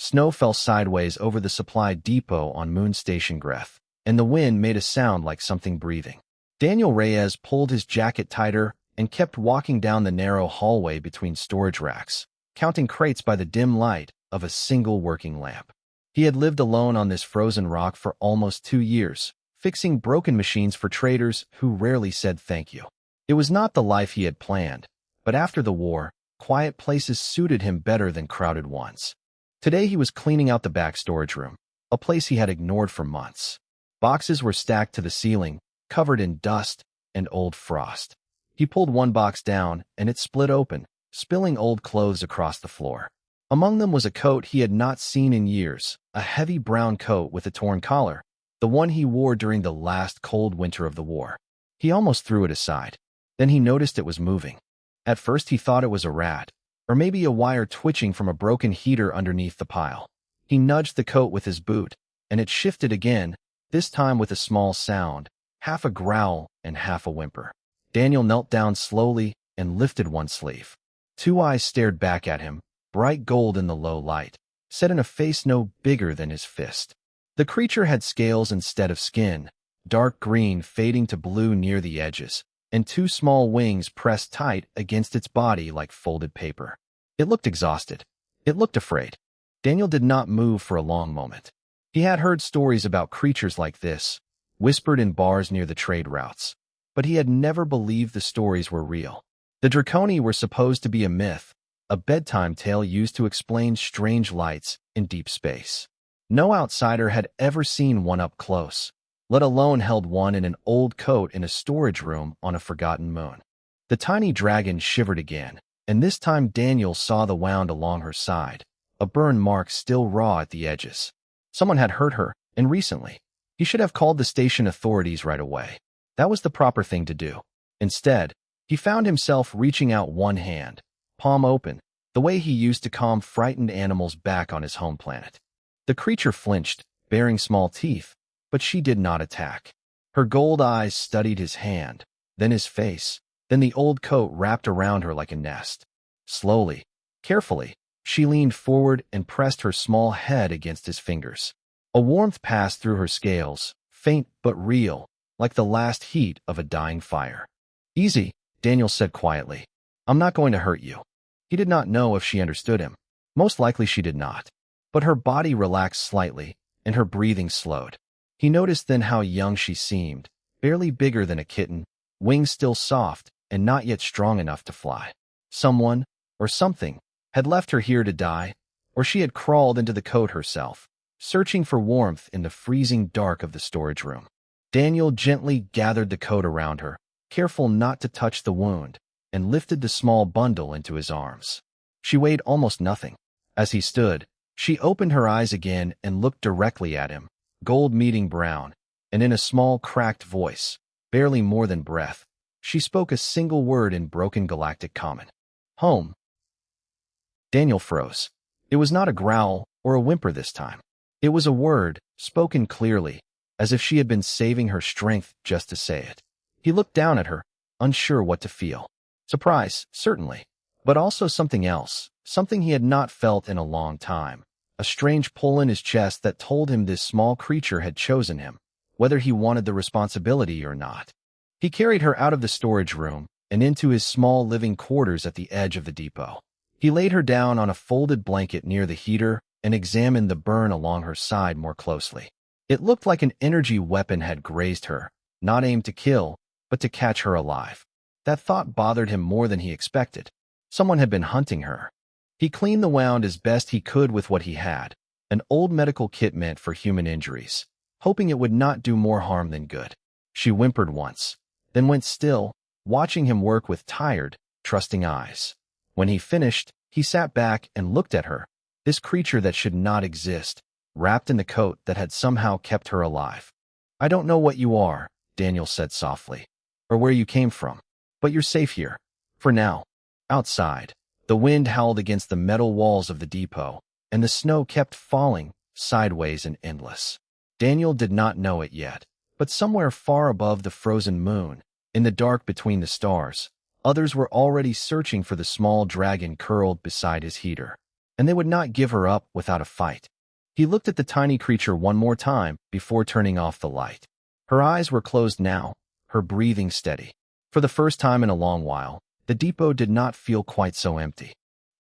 Snow fell sideways over the supply depot on Moon Station Greth, and the wind made a sound like something breathing. Daniel Reyes pulled his jacket tighter and kept walking down the narrow hallway between storage racks, counting crates by the dim light of a single working lamp. He had lived alone on this frozen rock for almost 2 years, fixing broken machines for traders who rarely said thank you. It was not the life he had planned, but after the war, quiet places suited him better than crowded ones. Today he was cleaning out the back storage room, a place he had ignored for months. Boxes were stacked to the ceiling, covered in dust and old frost. He pulled one box down, and it split open, spilling old clothes across the floor. Among them was a coat he had not seen in years, a heavy brown coat with a torn collar, the one he wore during the last cold winter of the war. He almost threw it aside. Then he noticed it was moving. At first he thought it was a rat, or maybe a wire twitching from a broken heater underneath the pile. He nudged the coat with his boot, and it shifted again, this time with a small sound, half a growl and half a whimper. Daniel knelt down slowly and lifted one sleeve. 2 eyes stared back at him, bright gold in the low light, set in a face no bigger than his fist. The creature had scales instead of skin, dark green fading to blue near the edges, and 2 small wings pressed tight against its body like folded paper. It looked exhausted. It looked afraid. Daniel did not move for a long moment. He had heard stories about creatures like this, whispered in bars near the trade routes, but he had never believed the stories were real. The Draconi were supposed to be a myth, a bedtime tale used to explain strange lights in deep space. No outsider had ever seen one up close, let alone held one in an old coat in a storage room on a forgotten moon. The tiny dragon shivered again, and this time Daniel saw the wound along her side, a burn mark still raw at the edges. Someone had hurt her, and recently. He should have called the station authorities right away. That was the proper thing to do. Instead, he found himself reaching out one hand, palm open, the way he used to calm frightened animals back on his home planet. The creature flinched, baring small teeth, but she did not attack. Her gold eyes studied his hand, then his face, then the old coat wrapped around her like a nest. Slowly, carefully, she leaned forward and pressed her small head against his fingers. A warmth passed through her scales, faint but real, like the last heat of a dying fire. "Easy," Daniel said quietly. "I'm not going to hurt you." He did not know if she understood him. Most likely she did not. But her body relaxed slightly, and her breathing slowed. He noticed then how young she seemed, barely bigger than a kitten, wings still soft and not yet strong enough to fly. Someone, or something, had left her here to die, or she had crawled into the coat herself, searching for warmth in the freezing dark of the storage room. Daniel gently gathered the coat around her, careful not to touch the wound, and lifted the small bundle into his arms. She weighed almost nothing. As he stood, she opened her eyes again and looked directly at him, gold meeting brown, and in a small cracked voice, barely more than breath, she spoke a single word in broken galactic common. "Home." Daniel froze. It was not a growl or a whimper this time. It was a word, spoken clearly, as if she had been saving her strength just to say it. He looked down at her, unsure what to feel. Surprise, certainly, but also something else, something he had not felt in a long time. A strange pull in his chest that told him this small creature had chosen him, whether he wanted the responsibility or not. He carried her out of the storage room and into his small living quarters at the edge of the depot. He laid her down on a folded blanket near the heater and examined the burn along her side more closely. It looked like an energy weapon had grazed her, not aimed to kill, but to catch her alive. That thought bothered him more than he expected. Someone had been hunting her. He cleaned the wound as best he could with what he had, an old medical kit meant for human injuries, hoping it would not do more harm than good. She whimpered once, then went still, watching him work with tired, trusting eyes. When he finished, he sat back and looked at her, this creature that should not exist, wrapped in the coat that had somehow kept her alive. "I don't know what you are," Daniel said softly, "or where you came from, but you're safe here. For now." Outside, the wind howled against the metal walls of the depot, and the snow kept falling, sideways and endless. Daniel did not know it yet, but somewhere far above the frozen moon, in the dark between the stars, others were already searching for the small dragon curled beside his heater. and they would not give her up without a fight. He looked at the tiny creature one more time before turning off the light. Her eyes were closed now, her breathing steady. For the first time in a long while, the depot did not feel quite so empty.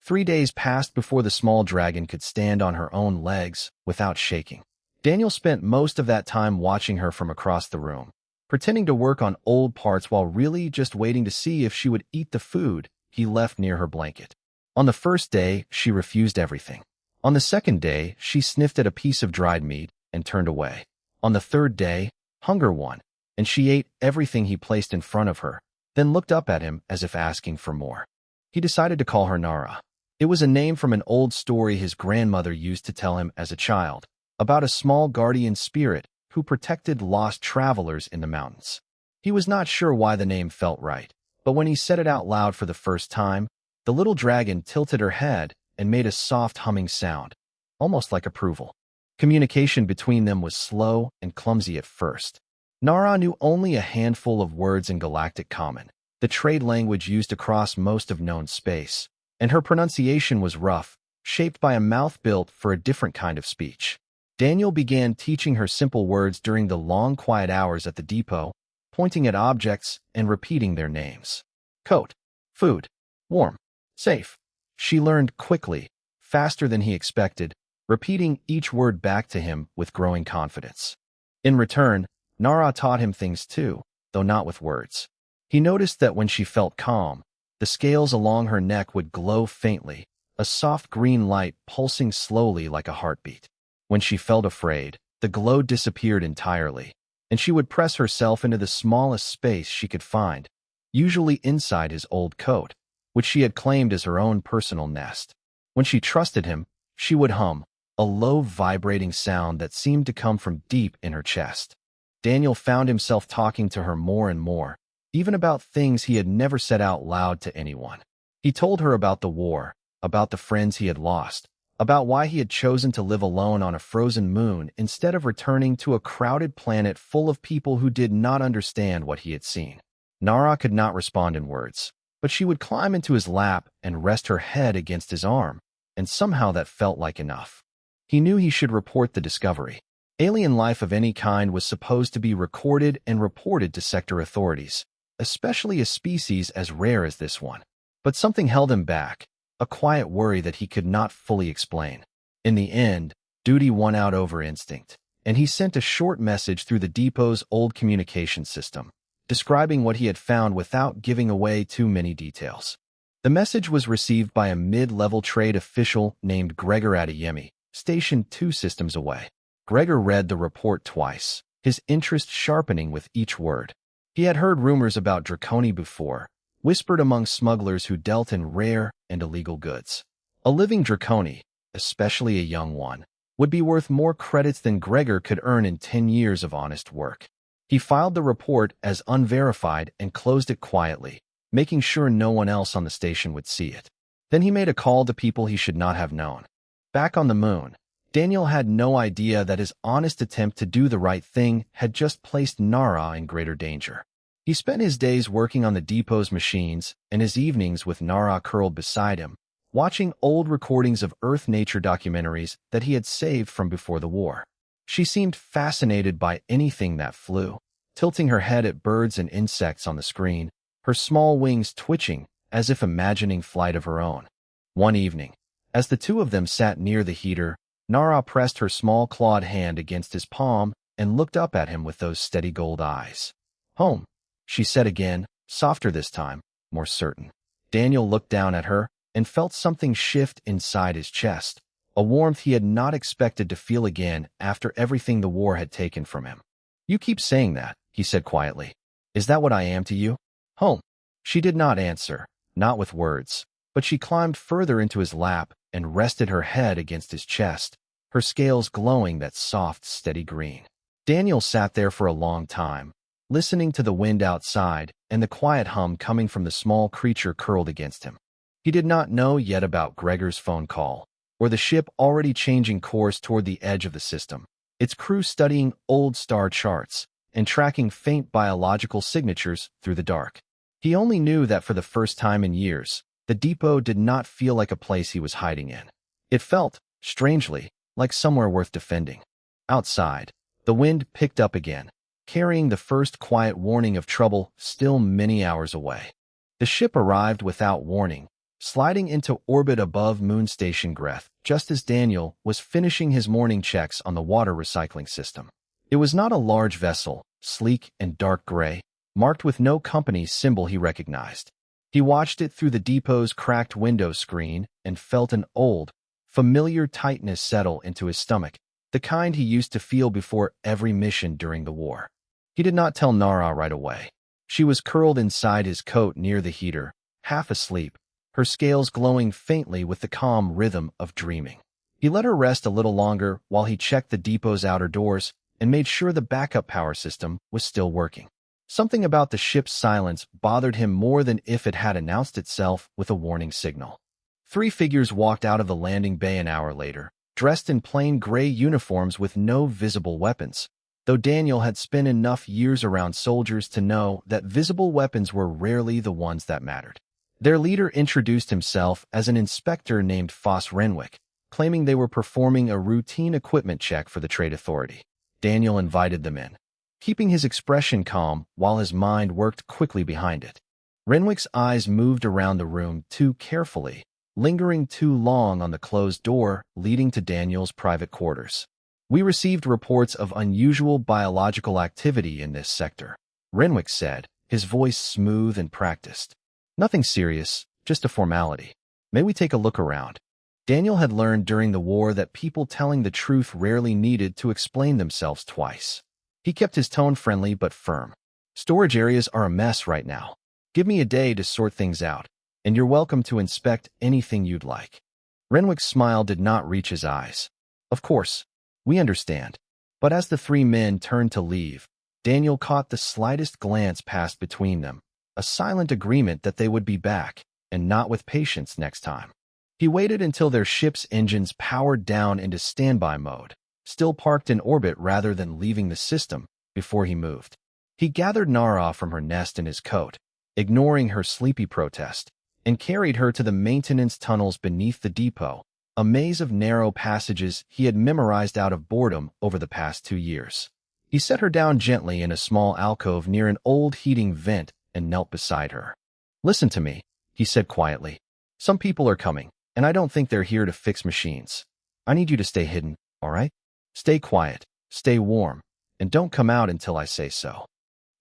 3 days passed before the small dragon could stand on her own legs without shaking. Daniel spent most of that time watching her from across the room, pretending to work on old parts while really just waiting to see if she would eat the food he left near her blanket. On the first day, she refused everything. On the second day, she sniffed at a piece of dried meat and turned away. On the third day, hunger won, and she ate everything he placed in front of her, then looked up at him as if asking for more. He decided to call her Nara. It was a name from an old story his grandmother used to tell him as a child, about a small guardian spirit who protected lost travelers in the mountains. He was not sure why the name felt right, but when he said it out loud for the first time, the little dragon tilted her head and made a soft humming sound, almost like approval. Communication between them was slow and clumsy at first. Nara knew only a handful of words in Galactic Common, the trade language used across most of known space, and her pronunciation was rough, shaped by a mouth built for a different kind of speech. Daniel began teaching her simple words during the long quiet hours at the depot, pointing at objects and repeating their names. Coat, food, warm, safe. She learned quickly, faster than he expected, repeating each word back to him with growing confidence. In return, Nara taught him things too, though not with words. He noticed that when she felt calm, the scales along her neck would glow faintly, a soft green light pulsing slowly like a heartbeat. When she felt afraid, the glow disappeared entirely, and she would press herself into the smallest space she could find, usually inside his old coat, which she had claimed as her own personal nest. When she trusted him, she would hum, a low vibrating sound that seemed to come from deep in her chest. Daniel found himself talking to her more and more, even about things he had never said out loud to anyone. He told her about the war, about the friends he had lost, about why he had chosen to live alone on a frozen moon instead of returning to a crowded planet full of people who did not understand what he had seen. Nara could not respond in words, but she would climb into his lap and rest her head against his arm, and somehow that felt like enough. He knew he should report the discovery. Alien life of any kind was supposed to be recorded and reported to sector authorities, especially a species as rare as this one. But something held him back, a quiet worry that he could not fully explain. In the end, duty won out over instinct, and he sent a short message through the depot's old communication system, describing what he had found without giving away too many details. The message was received by a mid-level trade official named Gregor Adeyemi, stationed 2 systems away. Gregor read the report twice, his interest sharpening with each word. He had heard rumors about Draconi before, whispered among smugglers who dealt in rare and illegal goods. A living Draconi, especially a young one, would be worth more credits than Gregor could earn in 10 years of honest work. He filed the report as unverified and closed it quietly, making sure no one else on the station would see it. Then he made a call to people he should not have known. Back on the moon, Daniel had no idea that his honest attempt to do the right thing had just placed Nara in greater danger. He spent his days working on the depot's machines and his evenings with Nara curled beside him, watching old recordings of Earth nature documentaries that he had saved from before the war. She seemed fascinated by anything that flew, tilting her head at birds and insects on the screen, her small wings twitching as if imagining flight of her own. One evening, as the two of them sat near the heater, Nara pressed her small clawed hand against his palm and looked up at him with those steady gold eyes. "Home," she said again, softer this time, more certain. Daniel looked down at her and felt something shift inside his chest, a warmth he had not expected to feel again after everything the war had taken from him. "You keep saying that," he said quietly. "Is that what I am to you?" "Home." She did not answer, not with words, but she climbed further into his lap and rested her head against his chest, her scales glowing that soft, steady green. Daniel sat there for a long time, listening to the wind outside and the quiet hum coming from the small creature curled against him. He did not know yet about Gregor's phone call, or the ship already changing course toward the edge of the system, its crew studying old star charts and tracking faint biological signatures through the dark. He only knew that for the first time in years, the depot did not feel like a place he was hiding in. It felt, strangely, like somewhere worth defending. Outside, the wind picked up again, carrying the first quiet warning of trouble still many hours away. The ship arrived without warning, sliding into orbit above Moon Station Greth just as Daniel was finishing his morning checks on the water recycling system. It was not a large vessel, sleek and dark gray, marked with no company symbol he recognized. He watched it through the depot's cracked window screen and felt an old, familiar tightness settle into his stomach, the kind he used to feel before every mission during the war. He did not tell Nara right away. She was curled inside his coat near the heater, half asleep, her scales glowing faintly with the calm rhythm of dreaming. He let her rest a little longer while he checked the depot's outer doors and made sure the backup power system was still working. Something about the ship's silence bothered him more than if it had announced itself with a warning signal. 3 figures walked out of the landing bay an hour later, dressed in plain gray uniforms with no visible weapons, though Daniel had spent enough years around soldiers to know that visible weapons were rarely the ones that mattered. Their leader introduced himself as an inspector named Foss Renwick, claiming they were performing a routine equipment check for the Trade Authority. Daniel invited them in, keeping his expression calm while his mind worked quickly behind it. Renwick's eyes moved around the room too carefully, lingering too long on the closed door leading to Daniel's private quarters. "We received reports of unusual biological activity in this sector," Renwick said, his voice smooth and practiced. "Nothing serious, just a formality. May we take a look around?" Daniel had learned during the war that people telling the truth rarely needed to explain themselves twice. He kept his tone friendly but firm. "Storage areas are a mess right now. Give me a day to sort things out, and you're welcome to inspect anything you'd like." Renwick's smile did not reach his eyes. "Of course, we understand." But as the 3 men turned to leave, Daniel caught the slightest glance passed between them, a silent agreement that they would be back, and not with patience next time. He waited until their ship's engines powered down into standby mode, still parked in orbit rather than leaving the system, before he moved. He gathered Nara from her nest in his coat, ignoring her sleepy protest, and carried her to the maintenance tunnels beneath the depot, a maze of narrow passages he had memorized out of boredom over the past 2 years. He set her down gently in a small alcove near an old heating vent and knelt beside her. "Listen to me," he said quietly. "Some people are coming, and I don't think they're here to fix machines. I need you to stay hidden, all right? Stay quiet, stay warm, and don't come out until I say so."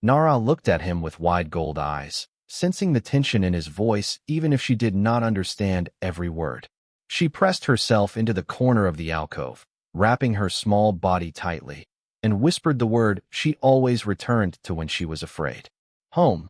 Nara looked at him with wide gold eyes, sensing the tension in his voice even if she did not understand every word. She pressed herself into the corner of the alcove, wrapping her small body tightly, and whispered the word she always returned to when she was afraid. "Home."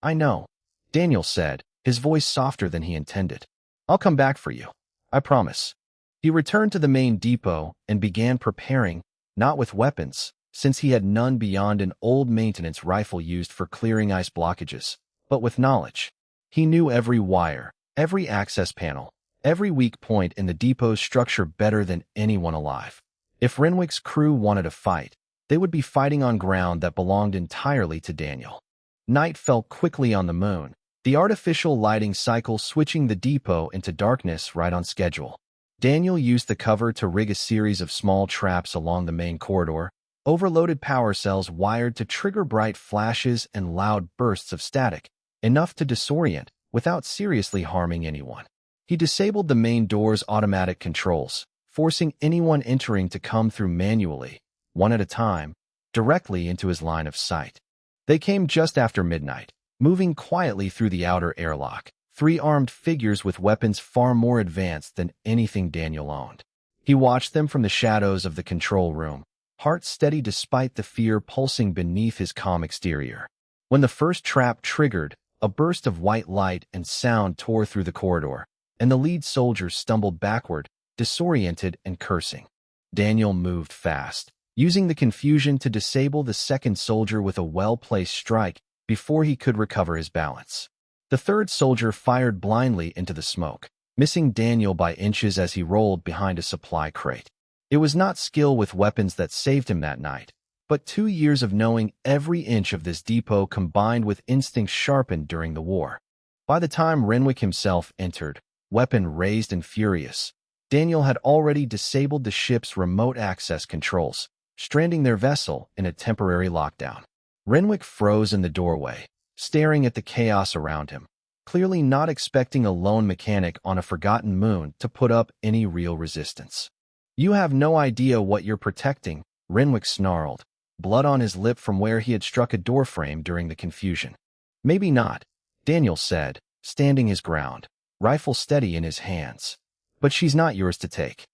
"I know," Daniel said, his voice softer than he intended. "I'll come back for you. I promise." He returned to the main depot and began preparing, not with weapons, since he had none beyond an old maintenance rifle used for clearing ice blockages, but with knowledge. He knew every wire, every access panel, every weak point in the depot's structure better than anyone alive. If Renwick's crew wanted a fight, they would be fighting on ground that belonged entirely to Daniel. Night fell quickly on the moon, the artificial lighting cycle switching the depot into darkness right on schedule. Daniel used the cover to rig a series of small traps along the main corridor, overloaded power cells wired to trigger bright flashes and loud bursts of static, enough to disorient without seriously harming anyone. He disabled the main door's automatic controls, forcing anyone entering to come through manually, one at a time, directly into his line of sight. They came just after midnight, moving quietly through the outer airlock, 3 armed figures with weapons far more advanced than anything Daniel owned. He watched them from the shadows of the control room, heart steady despite the fear pulsing beneath his calm exterior. When the first trap triggered, a burst of white light and sound tore through the corridor, and the lead soldier stumbled backward, disoriented and cursing. Daniel moved fast, using the confusion to disable the second soldier with a well-placed strike before he could recover his balance. The third soldier fired blindly into the smoke, missing Daniel by inches as he rolled behind a supply crate. It was not skill with weapons that saved him that night, but 2 years of knowing every inch of this depot combined with instincts sharpened during the war. By the time Renwick himself entered, weapon raised and furious, Daniel had already disabled the ship's remote access controls, stranding their vessel in a temporary lockdown. Renwick froze in the doorway, staring at the chaos around him, clearly not expecting a lone mechanic on a forgotten moon to put up any real resistance. "You have no idea what you're protecting," Renwick snarled, blood on his lip from where he had struck a doorframe during the confusion. "Maybe not," Daniel said, standing his ground, rifle steady in his hands. "But she's not yours to take."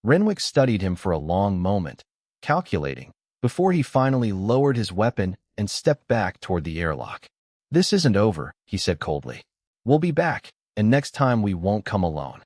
Renwick studied him for a long moment, calculating, before he finally lowered his weapon and stepped back toward the airlock. "This isn't over," he said coldly. "We'll be back, and next time we won't come alone."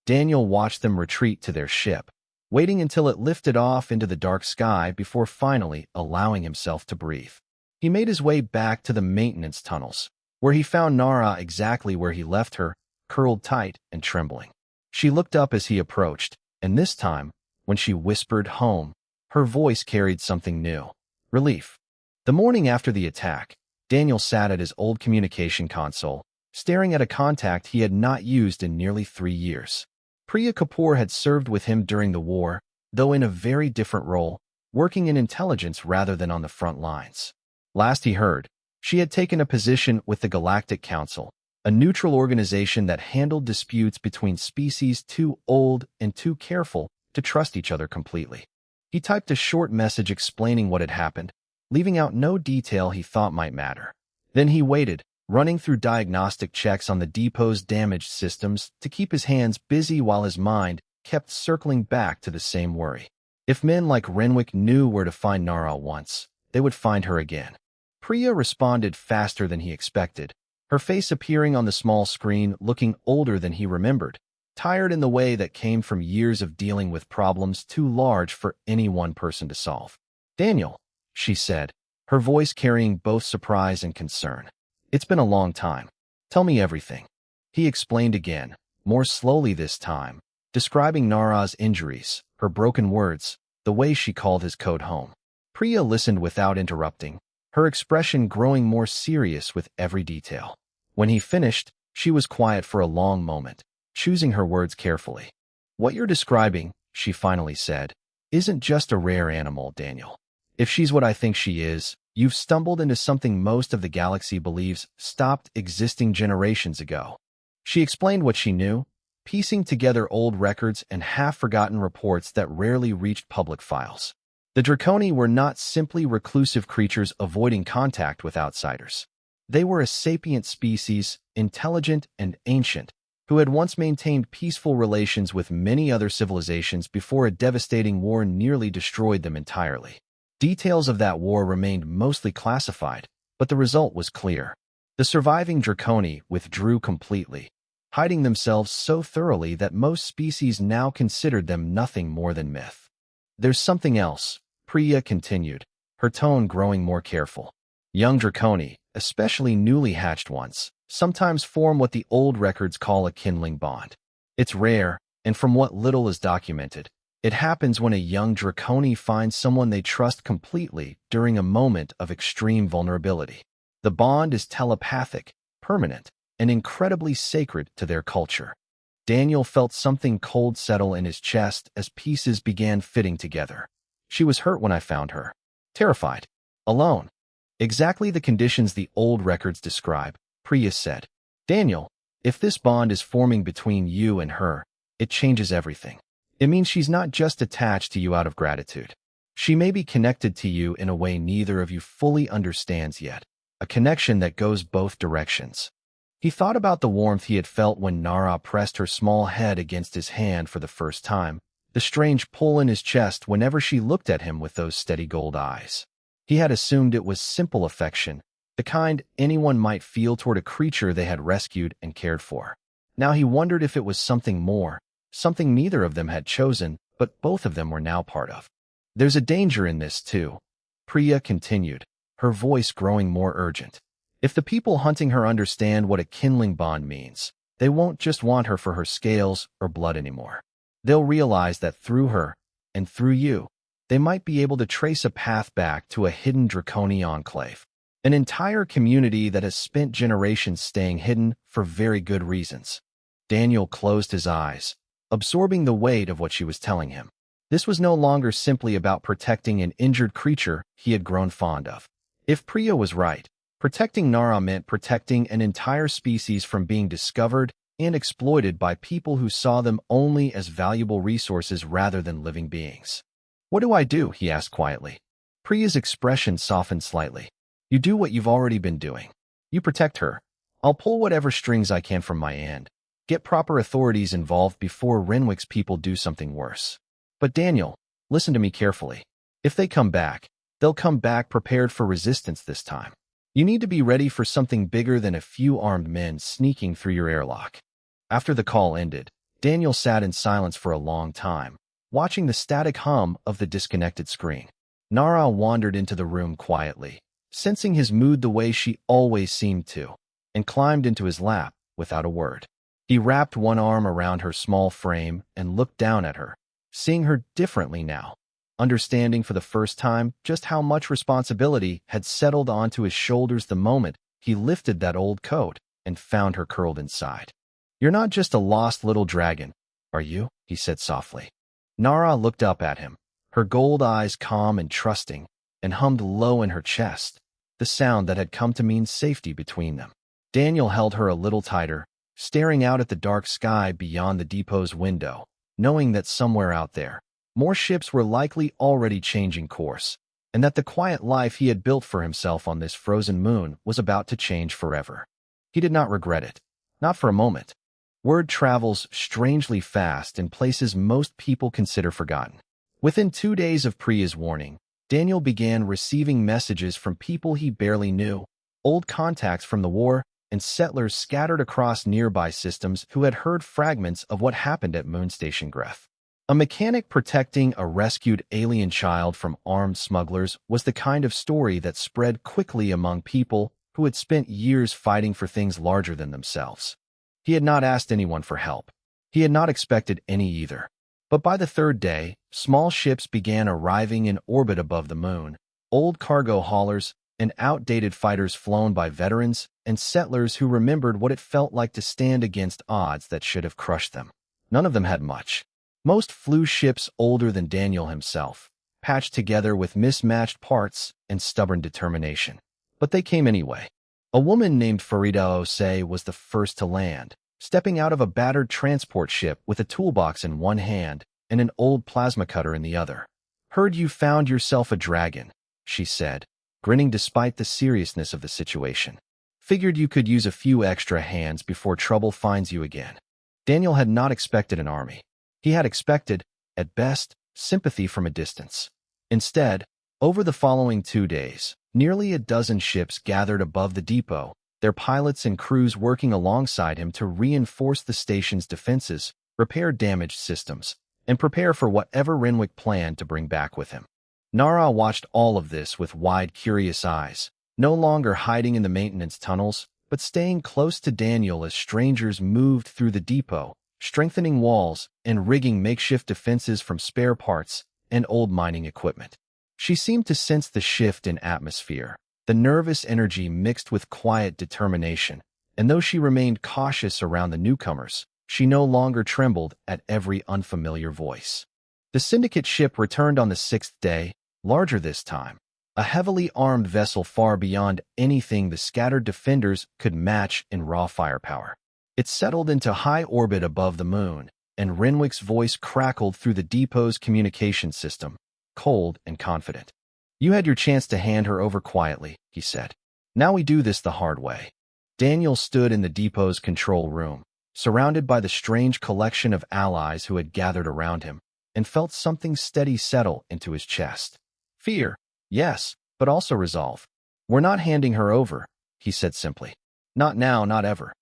Daniel watched them retreat to their ship, waiting until it lifted off into the dark sky before finally allowing himself to breathe. He made his way back to the maintenance tunnels, where he found Nara exactly where he left her, curled tight and trembling. She looked up as he approached, and this time, when she whispered "home," her voice carried something new: relief. The morning after the attack, Daniel sat at his old communication console, staring at a contact he had not used in nearly 3 years. Priya Kapoor had served with him during the war, though in a very different role, working in intelligence rather than on the front lines. Last he heard, she had taken a position with the Galactic Council, a neutral organization that handled disputes between species too old and too careful to trust each other completely. He typed a short message explaining what had happened, leaving out no detail he thought might matter. Then he waited, running through diagnostic checks on the depot's damaged systems to keep his hands busy while his mind kept circling back to the same worry. If men like Renwick knew where to find Nara once, they would find her again. Priya responded faster than he expected, her face appearing on the small screen looking older than he remembered, tired in the way that came from years of dealing with problems too large for any one person to solve. "Daniel," she said, her voice carrying both surprise and concern. "It's been a long time. Tell me everything." He explained again, more slowly this time, describing Nara's injuries, her broken words, the way she called his code home. Priya listened without interrupting, her expression growing more serious with every detail. When he finished, she was quiet for a long moment, choosing her words carefully. "What you're describing," she finally said, "isn't just a rare animal, Daniel. If she's what I think she is, you've stumbled into something most of the galaxy believes stopped existing generations ago." She explained what she knew, piecing together old records and half-forgotten reports that rarely reached public files. The Draconi were not simply reclusive creatures avoiding contact with outsiders. They were a sapient species, intelligent and ancient, who had once maintained peaceful relations with many other civilizations before a devastating war nearly destroyed them entirely. Details of that war remained mostly classified, but the result was clear. The surviving Draconi withdrew completely, hiding themselves so thoroughly that most species now considered them nothing more than myth. "There's something else," Priya continued, her tone growing more careful. "Young Draconi, especially newly hatched ones, sometimes form what the old records call a kindling bond. It's rare, and from what little is documented, it happens when a young Draconi finds someone they trust completely during a moment of extreme vulnerability. The bond is telepathic, permanent, and incredibly sacred to their culture." Daniel felt something cold settle in his chest as pieces began fitting together. "She was hurt when I found her. Terrified. Alone. Exactly the conditions the old records describe," Priya said. "Daniel, if this bond is forming between you and her, it changes everything. It means she's not just attached to you out of gratitude. She may be connected to you in a way neither of you fully understands yet, a connection that goes both directions." He thought about the warmth he had felt when Nara pressed her small head against his hand for the first time, the strange pull in his chest whenever she looked at him with those steady gold eyes. He had assumed it was simple affection, the kind anyone might feel toward a creature they had rescued and cared for. Now he wondered if it was something more, something neither of them had chosen, but both of them were now part of. "There's a danger in this, too," Priya continued, her voice growing more urgent. "If the people hunting her understand what a kindling bond means, they won't just want her for her scales or blood anymore. They'll realize that through her, and through you, they might be able to trace a path back to a hidden Draconi enclave, an entire community that has spent generations staying hidden for very good reasons." Daniel closed his eyes, absorbing the weight of what she was telling him. This was no longer simply about protecting an injured creature he had grown fond of. If Priya was right, protecting Nara meant protecting an entire species from being discovered and exploited by people who saw them only as valuable resources rather than living beings. "What do I do?" he asked quietly. Priya's expression softened slightly. "You do what you've already been doing. You protect her. I'll pull whatever strings I can from my end. Get proper authorities involved before Renwick's people do something worse. But Daniel, listen to me carefully. If they come back, they'll come back prepared for resistance this time. You need to be ready for something bigger than a few armed men sneaking through your airlock." After the call ended, Daniel sat in silence for a long time, watching the static hum of the disconnected screen. Nara wandered into the room quietly, sensing his mood the way she always seemed to, and climbed into his lap without a word. He wrapped one arm around her small frame and looked down at her, seeing her differently now, understanding for the first time just how much responsibility had settled onto his shoulders the moment he lifted that old coat and found her curled inside. "You're not just a lost little dragon, are you?" he said softly. Nara looked up at him, her gold eyes calm and trusting, and hummed low in her chest, the sound that had come to mean safety between them. Daniel held her a little tighter, staring out at the dark sky beyond the depot's window, knowing that somewhere out there, more ships were likely already changing course, and that the quiet life he had built for himself on this frozen moon was about to change forever. He did not regret it, not for a moment. Word travels strangely fast in places most people consider forgotten. Within 2 days of Priya's warning, Daniel began receiving messages from people he barely knew, old contacts from the war, and settlers scattered across nearby systems who had heard fragments of what happened at Moon Station Greth. A mechanic protecting a rescued alien child from armed smugglers was the kind of story that spread quickly among people who had spent years fighting for things larger than themselves. He had not asked anyone for help. He had not expected any either. But by the 3rd day, small ships began arriving in orbit above the moon, old cargo haulers and outdated fighters flown by veterans and settlers who remembered what it felt like to stand against odds that should have crushed them. None of them had much. Most flew ships older than Daniel himself, patched together with mismatched parts and stubborn determination. But they came anyway. A woman named Farida Osei was the first to land, stepping out of a battered transport ship with a toolbox in one hand and an old plasma cutter in the other. "Heard you found yourself a dragon," she said, grinning despite the seriousness of the situation. "Figured you could use a few extra hands before trouble finds you again." Daniel had not expected an army. He had expected, at best, sympathy from a distance. Instead, over the following 2 days, nearly a dozen ships gathered above the depot, their pilots and crews working alongside him to reinforce the station's defenses, repair damaged systems, and prepare for whatever Renwick planned to bring back with him. Nara watched all of this with wide, curious eyes, no longer hiding in the maintenance tunnels, but staying close to Daniel as strangers moved through the depot, strengthening walls and rigging makeshift defenses from spare parts and old mining equipment. She seemed to sense the shift in atmosphere, the nervous energy mixed with quiet determination, and though she remained cautious around the newcomers, she no longer trembled at every unfamiliar voice. The syndicate ship returned on the 6th day, larger this time, a heavily armed vessel far beyond anything the scattered defenders could match in raw firepower. It settled into high orbit above the moon, and Renwick's voice crackled through the depot's communication system, cold and confident. "You had your chance to hand her over quietly," he said. "Now we do this the hard way." Daniel stood in the depot's control room, surrounded by the strange collection of allies who had gathered around him, and felt something steady settle into his chest. Fear, yes, but also resolve. "We're not handing her over," he said simply. "Not now, not ever."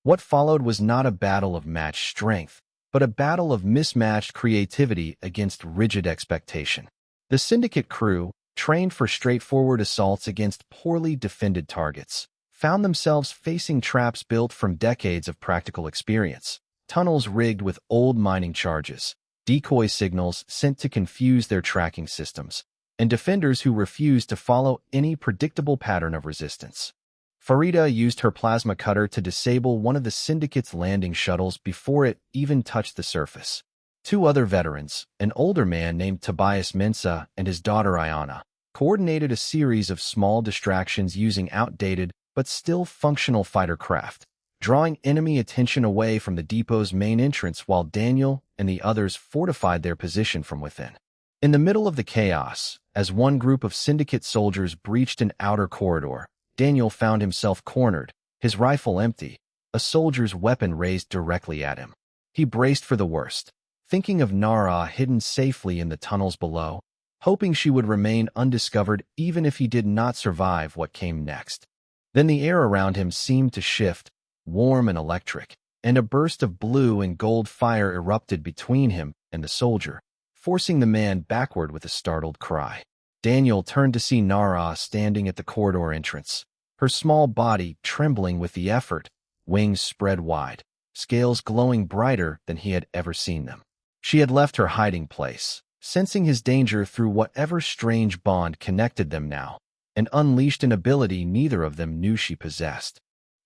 What followed was not a battle of matched strength, but a battle of mismatched creativity against rigid expectation. The syndicate crew, trained for straightforward assaults against poorly defended targets, found themselves facing traps built from decades of practical experience, tunnels rigged with old mining charges, decoy signals sent to confuse their tracking systems, and defenders who refused to follow any predictable pattern of resistance. Farida used her plasma cutter to disable one of the Syndicate's landing shuttles before it even touched the surface. Two other veterans, an older man named Tobias Mensa and his daughter Ayana, coordinated a series of small distractions using outdated but still functional fighter craft, drawing enemy attention away from the depot's main entrance while Daniel and the others fortified their position from within. In the middle of the chaos, as one group of Syndicate soldiers breached an outer corridor, Daniel found himself cornered, his rifle empty, a soldier's weapon raised directly at him. He braced for the worst, thinking of Nara hidden safely in the tunnels below, hoping she would remain undiscovered even if he did not survive what came next. Then the air around him seemed to shift, warm and electric, and a burst of blue and gold fire erupted between him and the soldier, forcing the man backward with a startled cry. Daniel turned to see Nara standing at the corridor entrance, her small body trembling with the effort, wings spread wide, scales glowing brighter than he had ever seen them. She had left her hiding place, sensing his danger through whatever strange bond connected them now, and unleashed an ability neither of them knew she possessed.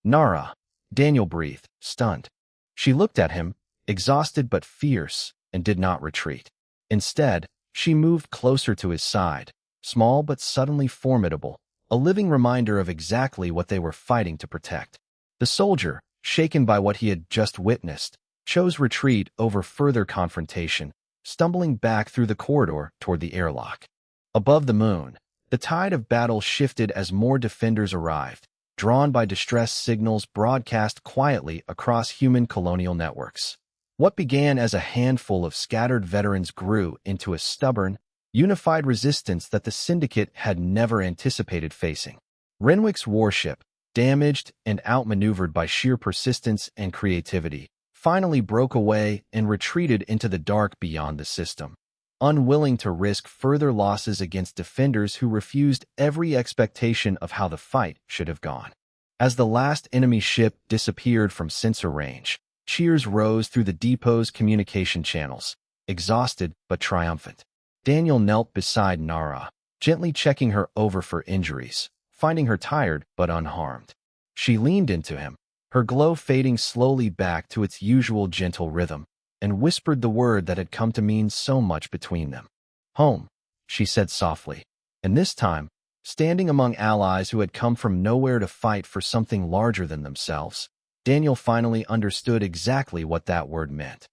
Nara, Daniel breathed, stunned. She looked at him, exhausted but fierce, and did not retreat. Instead, she moved closer to his side, small but suddenly formidable, a living reminder of exactly what they were fighting to protect. The soldier, shaken by what he had just witnessed, chose retreat over further confrontation, stumbling back through the corridor toward the airlock. Above the moon, the tide of battle shifted as more defenders arrived, drawn by distress signals broadcast quietly across human colonial networks. What began as a handful of scattered veterans grew into a stubborn, unified resistance that the Syndicate had never anticipated facing. Renwick's warship, damaged and outmaneuvered by sheer persistence and creativity, finally broke away and retreated into the dark beyond the system, unwilling to risk further losses against defenders who refused every expectation of how the fight should have gone. As the last enemy ship disappeared from sensor range, cheers rose through the depot's communication channels, exhausted but triumphant. Daniel knelt beside Nara, gently checking her over for injuries, finding her tired but unharmed. She leaned into him, her glow fading slowly back to its usual gentle rhythm, and whispered the word that had come to mean so much between them. "Home," she said softly, and this time, standing among allies who had come from nowhere to fight for something larger than themselves, Daniel finally understood exactly what that word meant.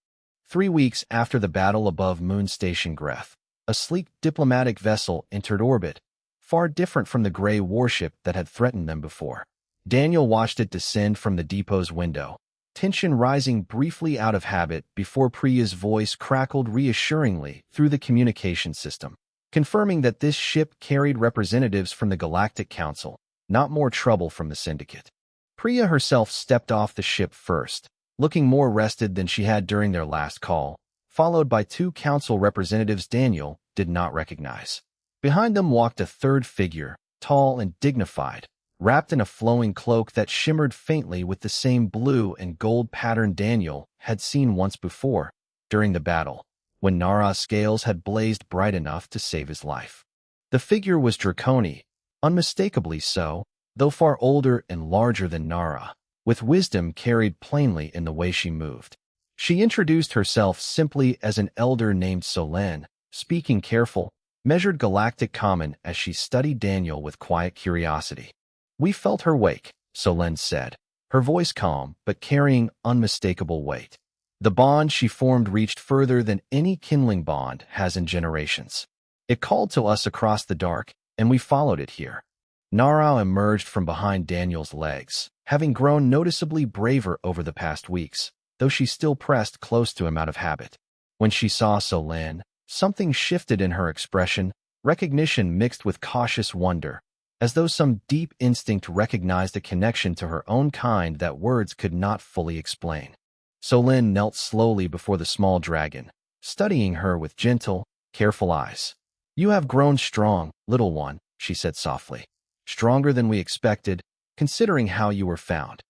3 weeks after the battle above Moon Station Greth, a sleek diplomatic vessel entered orbit, far different from the gray warship that had threatened them before. Daniel watched it descend from the depot's window, tension rising briefly out of habit before Priya's voice crackled reassuringly through the communication system, confirming that this ship carried representatives from the Galactic Council, not more trouble from the Syndicate. Priya herself stepped off the ship first, looking more rested than she had during their last call, followed by 2 council representatives Daniel did not recognize. Behind them walked a third figure, tall and dignified, wrapped in a flowing cloak that shimmered faintly with the same blue and gold pattern Daniel had seen once before, during the battle, when Nara's scales had blazed bright enough to save his life. The figure was Draconi, unmistakably so, though far older and larger than Nara, with wisdom carried plainly in the way she moved. She introduced herself simply as an elder named Solène, speaking careful, measured galactic common as she studied Daniel with quiet curiosity. "We felt her wake," Solène said, her voice calm but carrying unmistakable weight. "The bond she formed reached further than any Kindling bond has in generations. It called to us across the dark, and we followed it here." Nara emerged from behind Daniel's legs, having grown noticeably braver over the past weeks, though she still pressed close to him out of habit. When she saw Solène, something shifted in her expression, recognition mixed with cautious wonder, as though some deep instinct recognized a connection to her own kind that words could not fully explain. Solène knelt slowly before the small dragon, studying her with gentle, careful eyes. "You have grown strong, little one," she said softly. "Stronger than we expected, considering how you were found."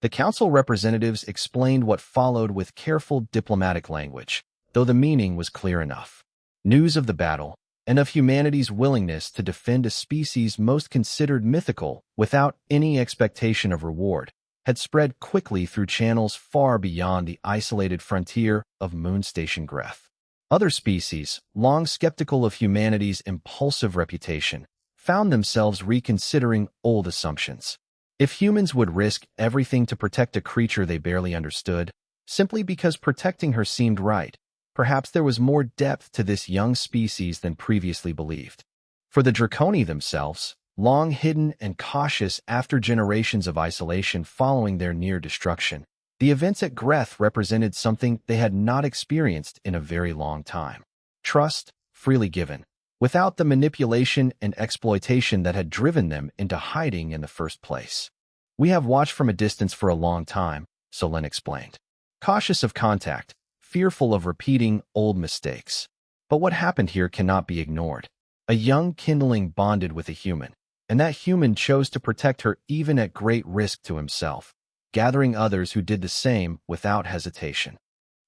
The council representatives explained what followed with careful diplomatic language, though the meaning was clear enough. News of the battle, and of humanity's willingness to defend a species most considered mythical without any expectation of reward, had spread quickly through channels far beyond the isolated frontier of Moon Station Greth. Other species, long skeptical of humanity's impulsive reputation, found themselves reconsidering old assumptions. If humans would risk everything to protect a creature they barely understood, simply because protecting her seemed right, perhaps there was more depth to this young species than previously believed. For the Draconi themselves, long hidden and cautious after generations of isolation following their near destruction, the events at Greth represented something they had not experienced in a very long time. Trust, freely given, without the manipulation and exploitation that had driven them into hiding in the first place. "We have watched from a distance for a long time," Solène explained. "Cautious of contact, fearful of repeating old mistakes. But what happened here cannot be ignored. A young Kindling bonded with a human, and that human chose to protect her even at great risk to himself, gathering others who did the same without hesitation."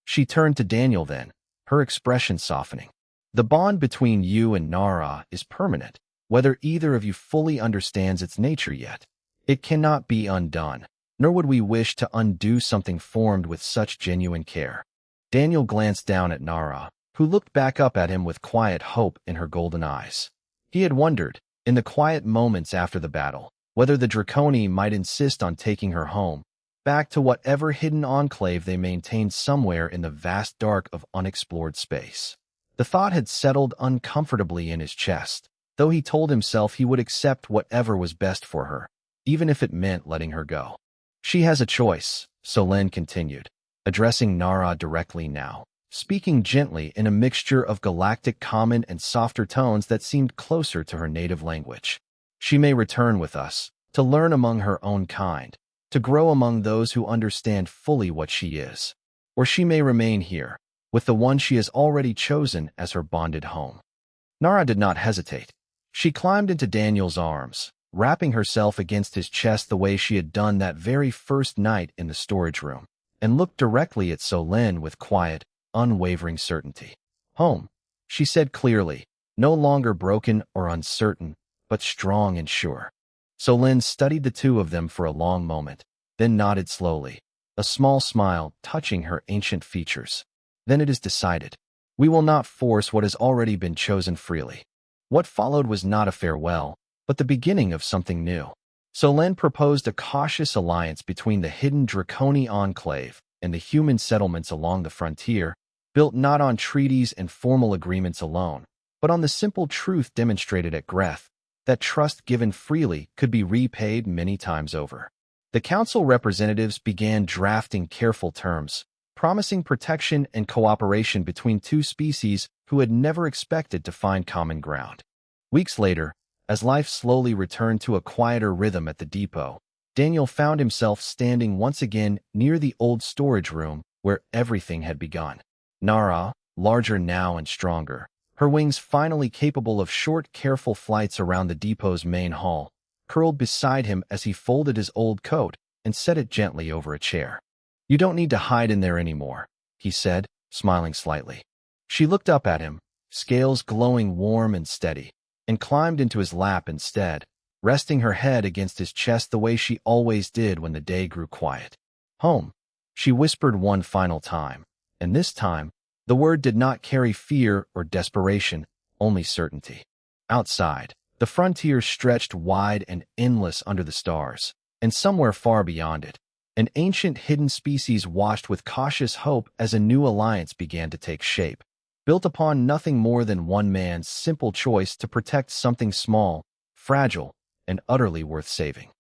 She turned to Daniel then, her expression softening. "The bond between you and Nara is permanent, whether either of you fully understands its nature yet. It cannot be undone, nor would we wish to undo something formed with such genuine care." Daniel glanced down at Nara, who looked back up at him with quiet hope in her golden eyes. He had wondered, in the quiet moments after the battle, whether the Draconi might insist on taking her home, back to whatever hidden enclave they maintained somewhere in the vast dark of unexplored space. The thought had settled uncomfortably in his chest, though he told himself he would accept whatever was best for her, even if it meant letting her go. "She has a choice," Solène continued, addressing Nara directly now, speaking gently in a mixture of galactic common and softer tones that seemed closer to her native language. "She may return with us, to learn among her own kind, to grow among those who understand fully what she is. Or she may remain here, with the one she has already chosen as her bonded home." Nara did not hesitate. She climbed into Daniel's arms, wrapping herself against his chest the way she had done that very first night in the storage room, and looked directly at Solène with quiet, unwavering certainty. "Home," she said clearly, no longer broken or uncertain, but strong and sure. Solène studied the two of them for a long moment, then nodded slowly, a small smile touching her ancient features. "Then it is decided. We will not force what has already been chosen freely." What followed was not a farewell, but the beginning of something new. Solène proposed a cautious alliance between the hidden Draconi enclave and the human settlements along the frontier, built not on treaties and formal agreements alone, but on the simple truth demonstrated at Greth, that trust given freely could be repaid many times over. The council representatives began drafting careful terms, promising protection and cooperation between two species who had never expected to find common ground. Weeks later, as life slowly returned to a quieter rhythm at the depot, Daniel found himself standing once again near the old storage room where everything had begun. Nara, larger now and stronger, her wings finally capable of short, careful flights around the depot's main hall, curled beside him as he folded his old coat and set it gently over a chair. "You don't need to hide in there anymore," he said, smiling slightly. She looked up at him, scales glowing warm and steady, and climbed into his lap instead, resting her head against his chest the way she always did when the day grew quiet. "Home," she whispered one final time, and this time, the word did not carry fear or desperation, only certainty. Outside, the frontier stretched wide and endless under the stars, and somewhere far beyond it, an ancient hidden species watched with cautious hope as a new alliance began to take shape, built upon nothing more than one man's simple choice to protect something small, fragile, and utterly worth saving.